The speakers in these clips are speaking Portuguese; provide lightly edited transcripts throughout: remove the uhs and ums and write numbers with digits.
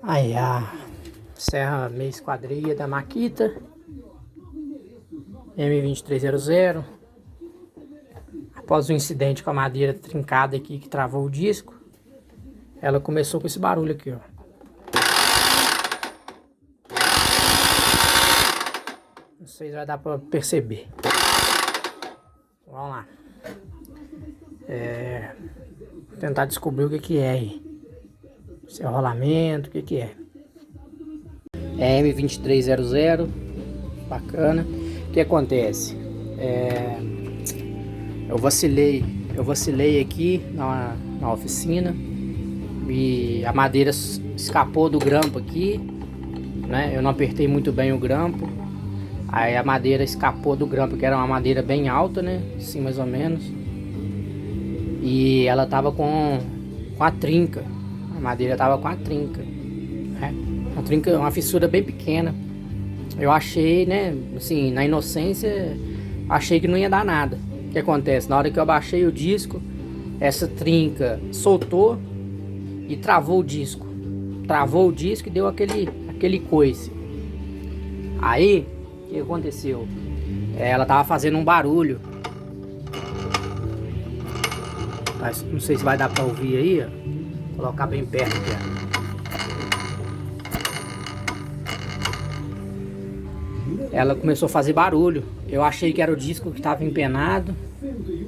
Aí a serra meia esquadria da Makita M2300. Após o incidente com a madeira trincada aqui que travou o disco, ela começou com esse barulho aqui, ó. Não sei se vai dar para perceber. Vamos lá. Vou tentar descobrir o que é aí. Se é rolamento, o que é. É M2300. Bacana. O que acontece? Eu vacilei aqui na oficina e a madeira escapou do grampo aqui, né? Eu não apertei muito bem o grampo. Aí a madeira escapou do grampo, que era uma madeira bem alta, né? Assim, mais ou menos. E ela tava com a trinca. A madeira tava com a trinca, né? Uma trinca, uma fissura bem pequena. Eu achei, né? Assim, na inocência, achei que não ia dar nada. O que acontece? Na hora que eu abaixei o disco, essa trinca soltou e travou o disco. Travou o disco e deu aquele coice. Aí, o que aconteceu? Ela tava fazendo um barulho. Não sei se vai dar pra ouvir aí, ó. Vou colocar bem perto aqui, ó. Ela começou a fazer barulho. Eu achei que era o disco que estava empenado,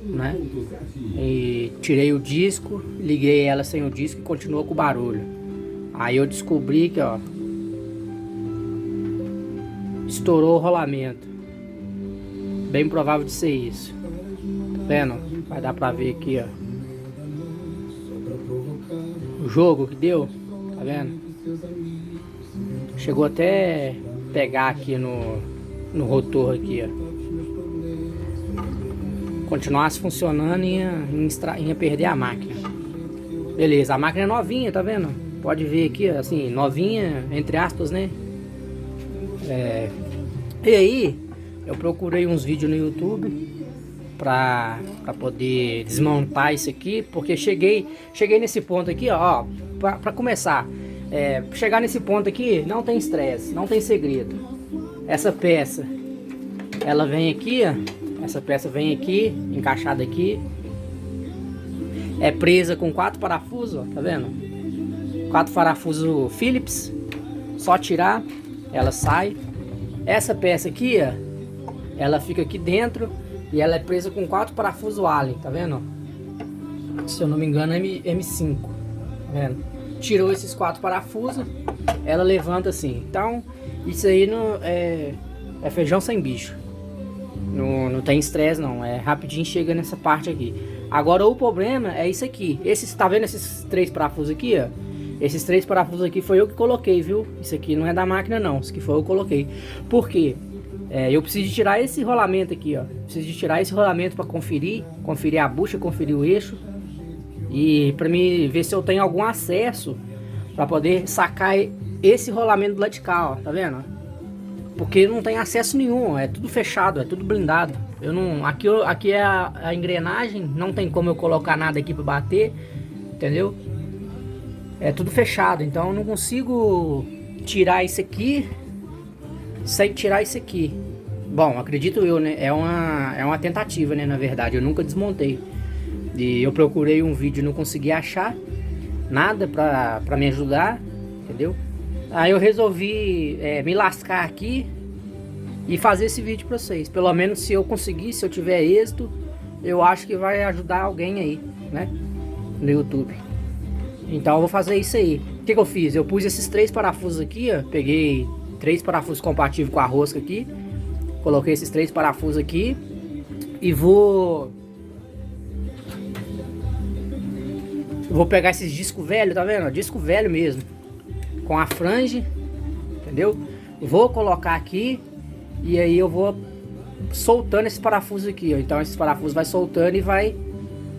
né? E tirei o disco, liguei ela sem o disco e continuou com o barulho. Aí eu descobri que, ó, estourou o rolamento. Bem provável de ser isso. Tá vendo? Vai dar pra ver aqui, ó. O jogo que deu, tá vendo? Chegou até pegar aqui no rotor aqui, ó. Continuasse funcionando e ia perder a máquina. Beleza, a máquina é novinha, tá vendo? Pode ver aqui, assim, novinha, entre aspas, né? E aí, eu procurei uns vídeos no YouTube pra poder desmontar isso aqui, porque cheguei nesse ponto aqui, ó, pra começar. Chegar nesse ponto aqui, não tem estresse, não tem segredo. Essa peça, ela vem aqui, ó. Essa peça vem aqui, encaixada aqui. É presa com 4 parafusos, ó, tá vendo? 4 parafusos Phillips. Só tirar, ela sai. Essa peça aqui, ó, ela fica aqui dentro e ela é presa com 4 parafusos Allen, tá vendo? Se eu não me engano, M5, tá vendo? Tirou esses 4 parafusos, ela levanta assim. Então, isso aí não é feijão sem bicho. Não tem estresse não, rapidinho chega nessa parte aqui. Agora o problema é isso aqui. Tá vendo esses 3 parafusos aqui, ó? Esses 3 parafusos aqui foi eu que coloquei, viu? Isso aqui não é da máquina não, isso aqui foi eu que coloquei. Por quê? Eu preciso de tirar esse rolamento aqui, ó. Preciso de tirar esse rolamento para conferir a bucha, conferir o eixo. E para mim ver se eu tenho algum acesso para poder sacar esse rolamento do lado de cá, ó. Tá vendo? Porque não tem acesso nenhum, é tudo fechado, é tudo blindado. Eu não, aqui é a engrenagem, não tem como eu colocar nada aqui para bater, entendeu? É tudo fechado, então eu não consigo tirar isso aqui sem tirar isso aqui. Bom, acredito eu, né? É uma tentativa, né? Na verdade, eu nunca desmontei. E eu procurei um vídeo e não consegui achar nada pra me ajudar, entendeu? Aí eu resolvi me lascar aqui e fazer esse vídeo pra vocês. Pelo menos se eu conseguir, se eu tiver êxito, eu acho que vai ajudar alguém aí, né? No YouTube. Então eu vou fazer isso aí. O que eu fiz? Eu pus esses 3 parafusos aqui, ó. Peguei 3 parafusos compatíveis com a rosca aqui. Coloquei esses 3 parafusos aqui. E vou pegar esses discos velhos, tá vendo? Disco velho mesmo. Com a frange, entendeu? Vou colocar aqui. E aí eu vou soltando esse parafuso aqui, ó. Então esse parafuso vai soltando e vai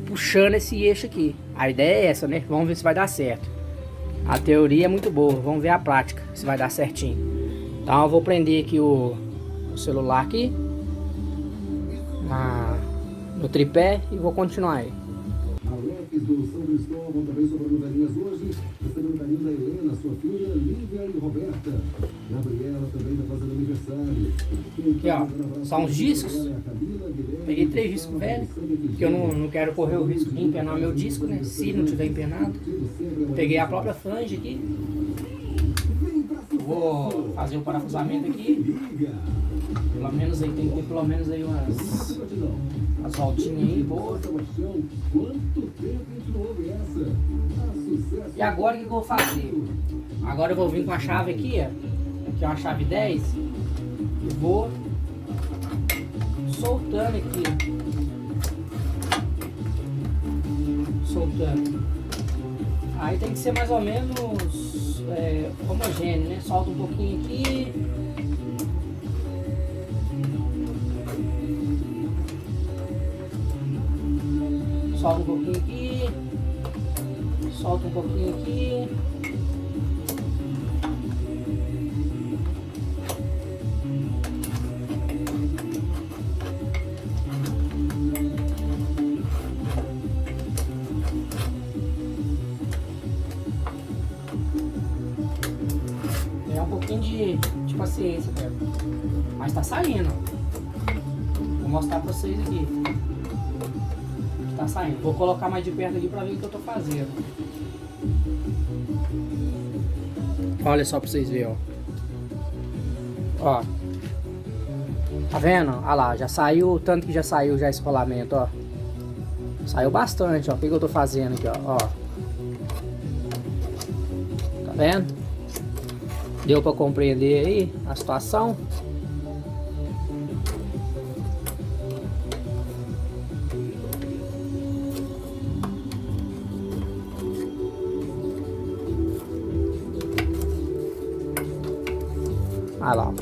puxando esse eixo aqui. A ideia é essa, né? Vamos ver se vai dar certo. A teoria é muito boa, vamos ver a prática, se vai dar certinho. Então eu vou prender aqui o celular aqui no tripé e vou continuar aí. do São Cristóvão também sobrando velhinhas hoje. Recebendo o carinho da Helena, sua filha, Lívia e Roberta. Gabriela também está fazendo aniversário. Aqui, ó, são uns discos. Peguei 3 discos velhos, porque eu não quero correr o risco de empenar meu disco, né? Se não tiver empenado. Peguei a própria flange aqui. Vou fazer o parafusamento aqui. Pelo menos aí tem que ter pelo menos aí umas voltinhas aí, boa. E agora o que eu vou fazer? Agora eu vou vir com a chave aqui, ó. Aqui é uma chave 10. E vou soltando aqui. Soltando. Aí tem que ser mais ou menos homogêneo, né? Solta um pouquinho aqui. Solta um pouquinho aqui. Solta um pouquinho aqui. É um pouquinho de paciência, cara. Mas tá saindo. Vou mostrar pra vocês aqui. Tá saindo. Vou colocar mais de perto aqui pra ver o que eu tô fazendo. Olha só pra vocês verem, ó. Tá vendo? Olha lá, já saiu o tanto que já saiu já esse rolamento, ó. Saiu bastante, ó. O que eu tô fazendo aqui, ó. Tá vendo? Deu pra compreender aí a situação? Olha lá.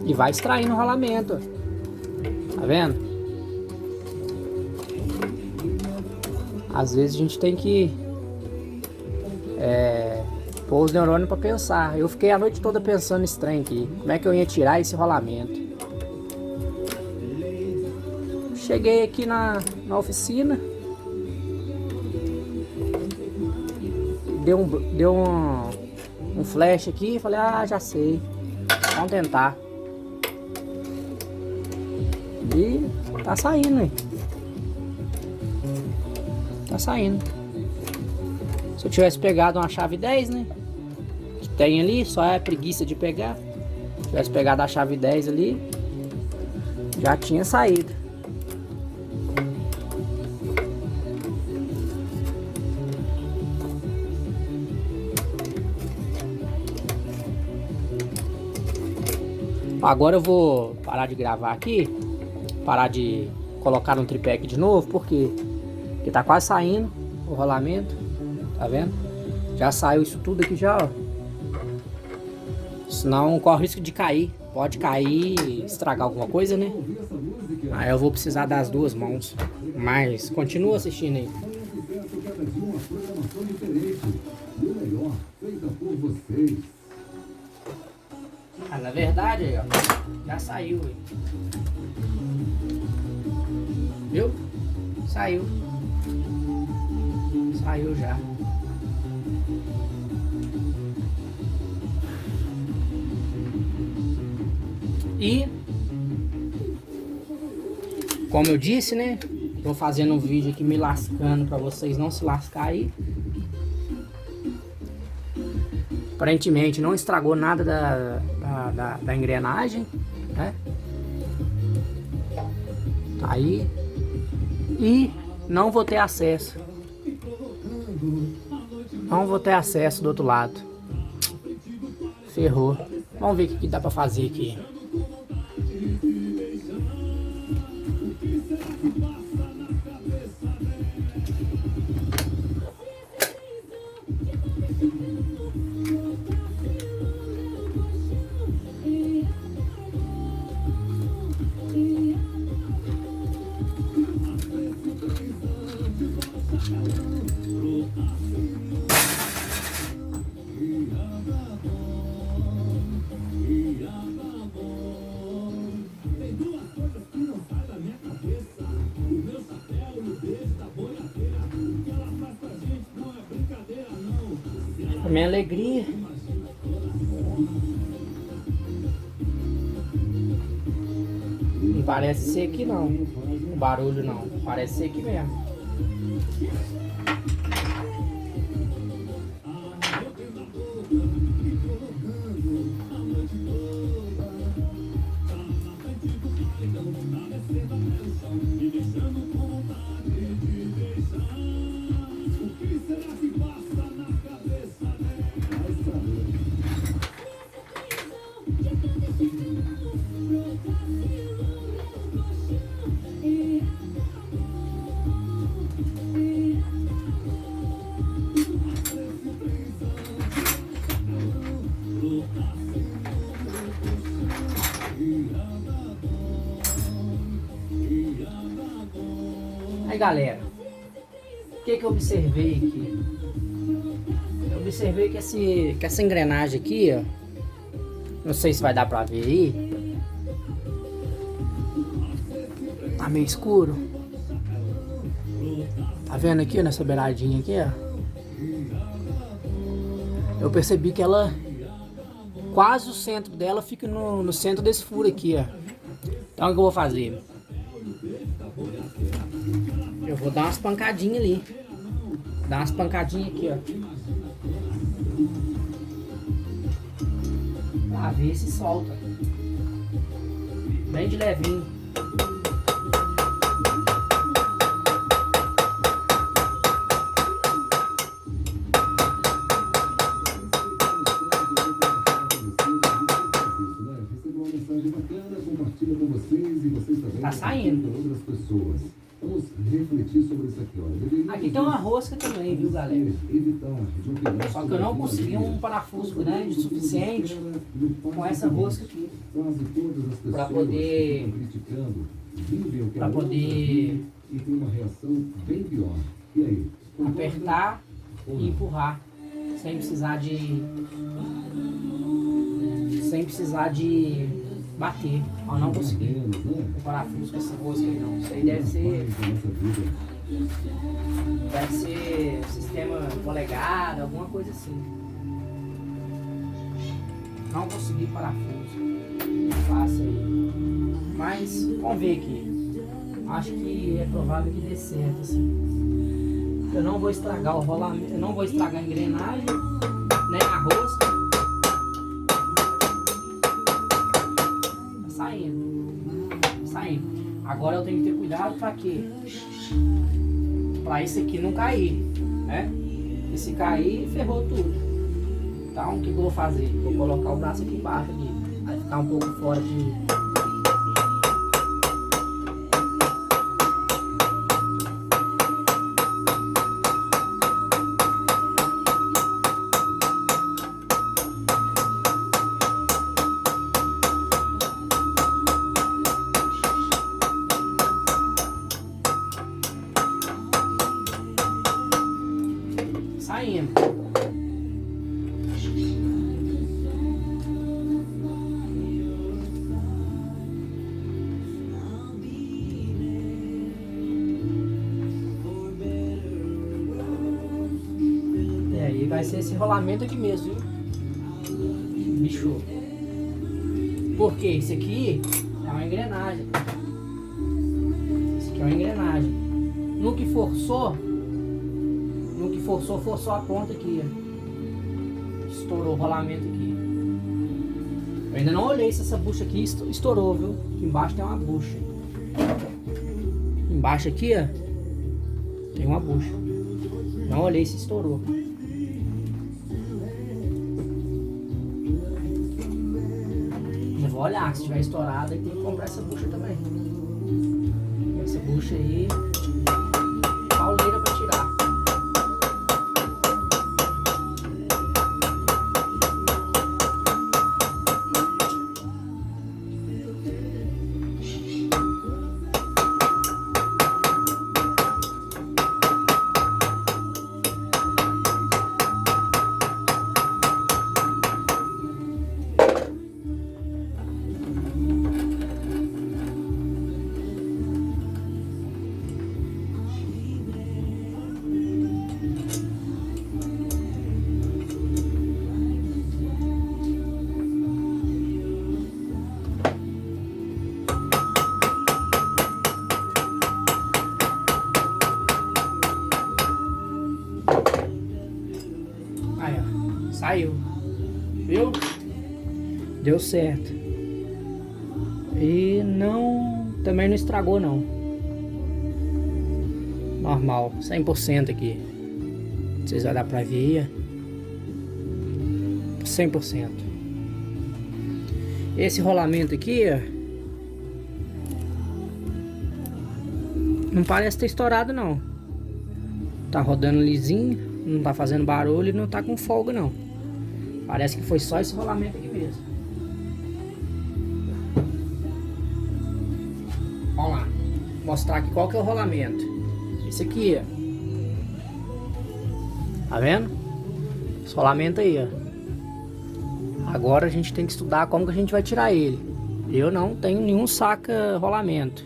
E vai extraindo o rolamento. Tá vendo? Às vezes a gente tem que pôr os neurônios pra pensar. Eu fiquei a noite toda pensando nesse trem aqui. Como é que eu ia tirar esse rolamento? Cheguei aqui na oficina. Deu um flash aqui. Falei, já sei. Vamos tentar. E tá saindo, hein? Tá saindo. Se eu tivesse pegado uma chave 10, né? Que tem ali, só é preguiça de pegar. Se tivesse pegado a chave 10 ali, já tinha saído. Agora eu vou parar de gravar aqui, parar de colocar no tripé aqui de novo, porque tá quase saindo o rolamento, tá vendo? Já saiu isso tudo aqui já, ó. Senão corre o risco de cair, pode cair e estragar alguma coisa, né? Aí eu vou precisar das 2 mãos, mas continua assistindo aí. Na verdade, aí, ó, já saiu, aí. Viu? Saiu. Saiu já. E como eu disse, né? Tô fazendo um vídeo aqui me lascando pra vocês não se lascar aí. Aparentemente não estragou nada da engrenagem, né? Tá aí. E não vou ter acesso. Não vou ter acesso do outro lado. Ferrou. Vamos ver o que dá pra fazer aqui. A minha alegria. Não parece ser aqui não. O barulho não. Parece ser aqui mesmo. Aí galera, o que eu observei aqui? Eu observei que essa engrenagem aqui, ó, não sei se vai dar pra ver aí, tá meio escuro. Tá vendo aqui nessa beiradinha aqui, ó? Eu percebi que ela, quase o centro dela fica no centro desse furo aqui, ó. Então o que eu vou fazer? Eu vou dar umas pancadinhas ali. Dar umas pancadinhas aqui, ó. Pra ver se solta. Bem de levinho. Tá saindo. Vamos refletir sobre isso aqui, olha. Aqui tem uma rosca também, viu, galera? Só que eu não consegui um parafuso grande o suficiente com essa rosca aqui. Pra poder e tem uma reação bem pior. E aí? Apertar e empurrar sem precisar de bater. Eu não consegui o parafuso com essa rosca aí não. Isso aí deve ser sistema polegada, alguma coisa assim. Não consegui parafuso. Fácil aí. Mas vamos ver aqui. Acho que é provável que dê certo assim. Eu não vou estragar o rolamento, eu não vou estragar a engrenagem, nem a rosca. Saindo. Agora eu tenho que ter cuidado para quê? Para isso aqui não cair, né? E se cair, ferrou tudo. Então o que eu vou fazer? Vou colocar o braço aqui embaixo aqui. Vai ficar um pouco fora de... Saindo. E aí vai ser esse rolamento aqui mesmo, viu? Bicho. Porque isso aqui é uma engrenagem. Isso aqui é uma engrenagem. No que forçou a ponta aqui, ó. Estourou o rolamento aqui. Eu ainda não olhei se essa bucha aqui estourou, viu? Aqui embaixo tem uma bucha. Embaixo aqui, ó, tem uma bucha. Não olhei se estourou. Eu vou olhar, se tiver estourado, aí tem que comprar essa bucha também. Essa bucha aí, pauleira pra tirar. Aí, ó. Saiu. Viu? Deu certo. E não... Também não estragou, não. Normal. 100% aqui. Vocês vão dar pra ver. 100%. Esse rolamento aqui, ó, não parece ter estourado, não. Tá rodando lisinho, não tá fazendo barulho e não tá com folga, não. Parece que foi só esse rolamento aqui mesmo. Vamos lá. Mostrar aqui qual que é o rolamento. Esse aqui, ó. Tá vendo? Esse rolamento aí, ó. Agora a gente tem que estudar como que a gente vai tirar ele. Eu não tenho nenhum saca rolamento.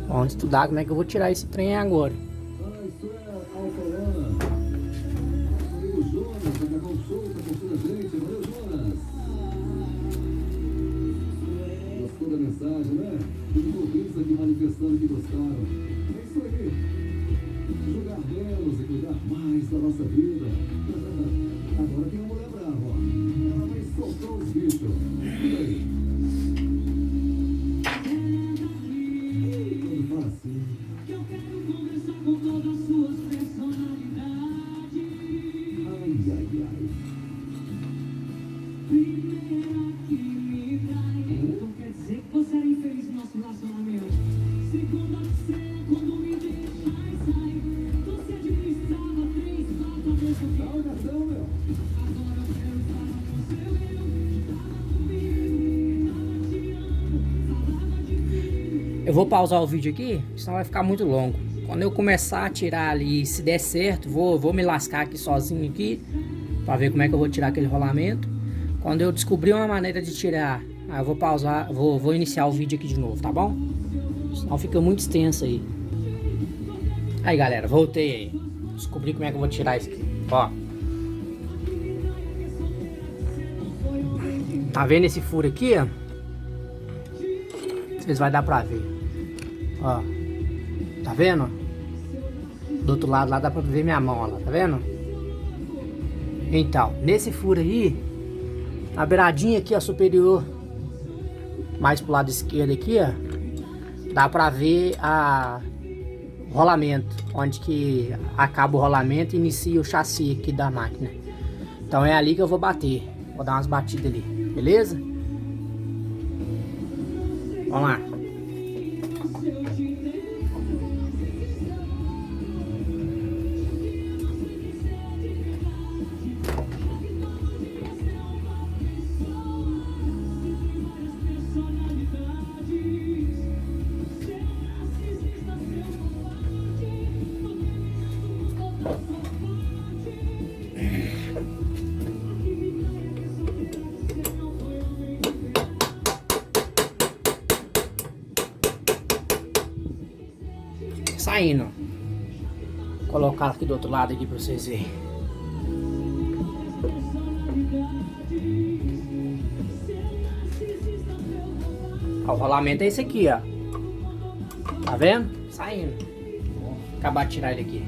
Vamos estudar como é que eu vou tirar esse trem agora. Isso é Alcorana. Amigo Jonas, acabou o show, tá curtindo a gente. Valeu, Jonas. Gostou da mensagem, né? Tem ouvintes aqui manifestando que gostaram. É isso aí. Jogar menos e cuidar mais da nossa vida. Agora tem uma mulher brava, ó. Ela vai soltar os bichos. E aí? Quando fala assim. Eu quero conversar com todas as suas personalidades. Ai, ai, ai. Primeira que me trai. Não quer dizer que você era infeliz no nosso relacionamento. Segunda cena, quando me deixa e sai. Você administrava 3, 4 vezes o Dá uma oração, meu. Agora eu quero estar com seu eu. Tava comigo, tava te amo, falava de mim. Eu vou pausar o vídeo aqui, senão vai ficar muito longo. Quando eu começar a tirar ali, se der certo, vou me lascar aqui sozinho aqui, pra ver como é que eu vou tirar aquele rolamento. Quando eu descobrir uma maneira de tirar, aí eu vou pausar, vou iniciar o vídeo aqui de novo, tá bom? Senão fica muito extenso aí. Aí, galera, voltei aí. Descobri como é que eu vou tirar isso aqui. Ó. Tá vendo esse furo aqui, ó? Vocês vão dar pra ver. Ó. Tá vendo? Do outro lado lá dá pra ver minha mão, ó lá, tá vendo? Então, nesse furo aí, na beiradinha aqui, ó, superior, mais pro lado esquerdo aqui, ó, dá pra ver o rolamento, onde que acaba o rolamento e inicia o chassi aqui da máquina. Então é ali que eu vou bater. Vou dar umas batidas ali, beleza? Vamos lá. Saindo. Vou colocar aqui do outro lado aqui pra vocês verem. Ó, o rolamento é esse aqui, ó. Tá vendo? Saindo. Vou acabar de tirar ele aqui.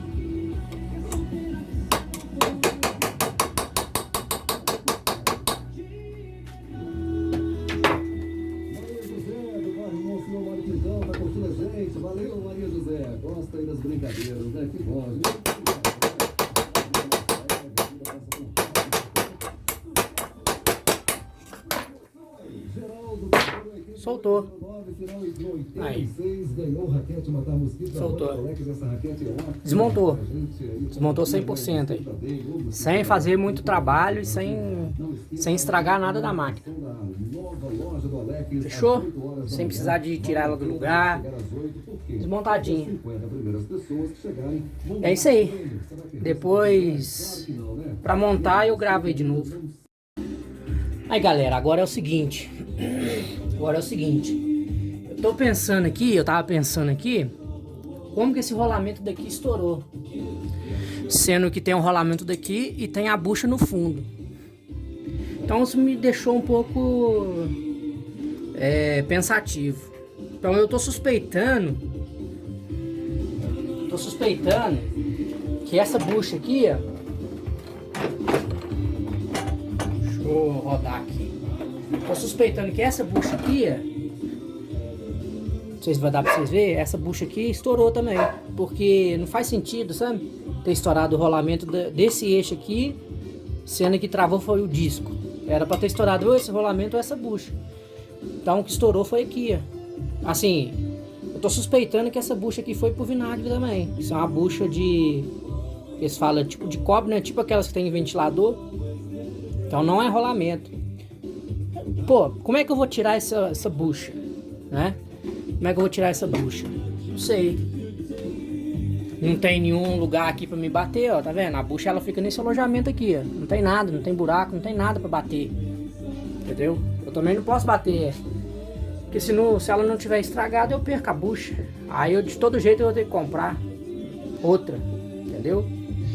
Valeu, Maria José. Gosta aí das brincadeiras, né? Que bom, gente. Soltou. Aí. Soltou. Desmontou. Desmontou 100% aí. Sem fazer muito trabalho e sem estragar nada da máquina. Fechou? Sem precisar de tirar ela do lugar. Desmontadinha. É isso aí. Depois, pra montar, eu gravo aí de novo. Aí, galera, agora é o seguinte. Eu tô pensando aqui, eu tava pensando aqui, como que esse rolamento daqui estourou. Sendo que tem um rolamento daqui e tem a bucha no fundo. Então isso me deixou um pouco pensativo. Então eu tô suspeitando que essa bucha aqui, ó. Deixa eu rodar aqui. Tô suspeitando que essa bucha aqui, ó. Não sei se vai dar pra vocês verem. Essa bucha aqui estourou também. Porque não faz sentido, sabe? Ter estourado o rolamento desse eixo aqui. Sendo que travou foi o disco. Era pra ter estourado ou esse rolamento ou essa bucha. Então o que estourou foi aqui, ó. Assim, eu tô suspeitando que essa bucha aqui foi pro vinagre também. Isso é uma bucha de... Eles falam tipo de cobre, né? Tipo aquelas que tem ventilador. Então não é rolamento. Pô, como é que eu vou tirar essa bucha? Né? Como é que eu vou tirar essa bucha? Não sei. Não tem nenhum lugar aqui pra me bater, ó. Tá vendo? A bucha ela fica nesse alojamento aqui, ó. Não tem nada, não tem buraco, não tem nada pra bater. Entendeu? Eu também não posso bater. Porque se ela não tiver estragada, eu perco a bucha. Aí eu de todo jeito eu vou ter que comprar outra. Entendeu?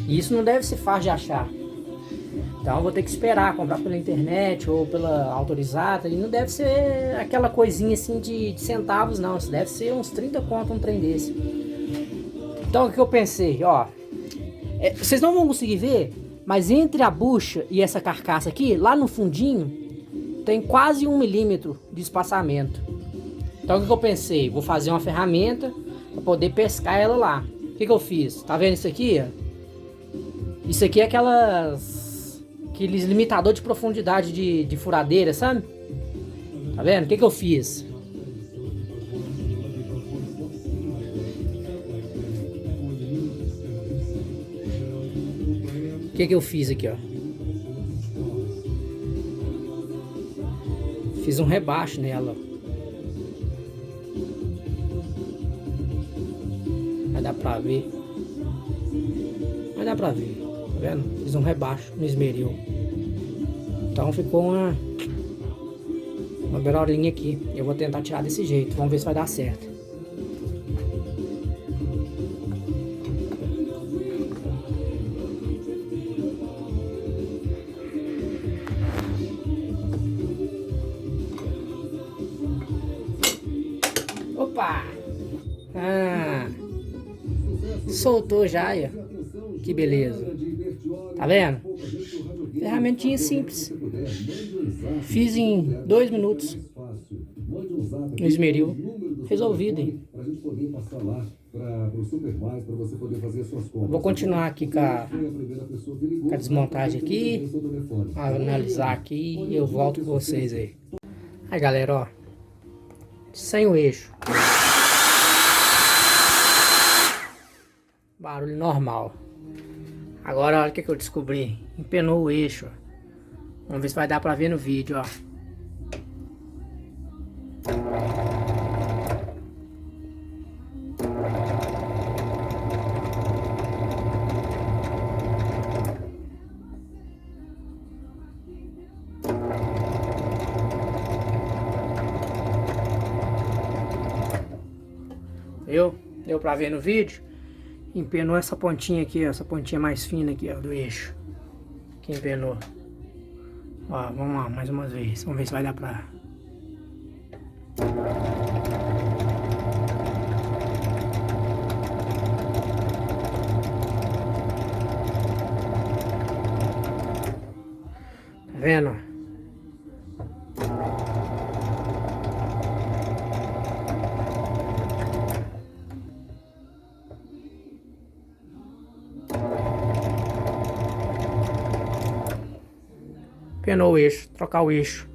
E isso não deve ser fácil de achar. Então eu vou ter que esperar, comprar pela internet ou pela autorizada. E não deve ser aquela coisinha assim de centavos, não. Isso deve ser uns 30 conto um trem desse. Então o que eu pensei, ó. Vocês não vão conseguir ver, mas entre a bucha e essa carcaça aqui, lá no fundinho, tem quase 1 milímetro de espaçamento. Então o que eu pensei? Vou fazer uma ferramenta para poder pescar ela lá. O que eu fiz? Tá vendo isso aqui? Isso aqui é aqueles limitador de profundidade de furadeira, sabe? Tá vendo? O que eu fiz? O que eu fiz aqui, ó? Fiz um rebaixo nela. Vai dar pra ver. Vai dar pra ver. Tá vendo? Fiz um rebaixo no esmeril. Então ficou uma berolinha aqui. Eu vou tentar tirar desse jeito. Vamos ver se vai dar certo. Opa! Soltou já, aí, ó. Que beleza. Tá vendo? Ferramentinha simples. Fiz em 2 minutos. No esmeril. Resolvido, hein? Vou continuar aqui com a desmontagem aqui. Analisar aqui e eu volto com vocês aí. Aí, galera, ó. Sem o eixo. Barulho normal. Agora olha o que eu descobri. Empenou o eixo. Vamos ver se vai dar pra ver no vídeo, ó. Viu? Deu pra ver no vídeo? Empenou essa pontinha aqui, ó, essa pontinha mais fina aqui, ó, do eixo. Que empenou. Ó, vamos lá, mais uma vez. Vamos ver se vai dar pra... Tá vendo? Empenou o eixo, trocar o eixo.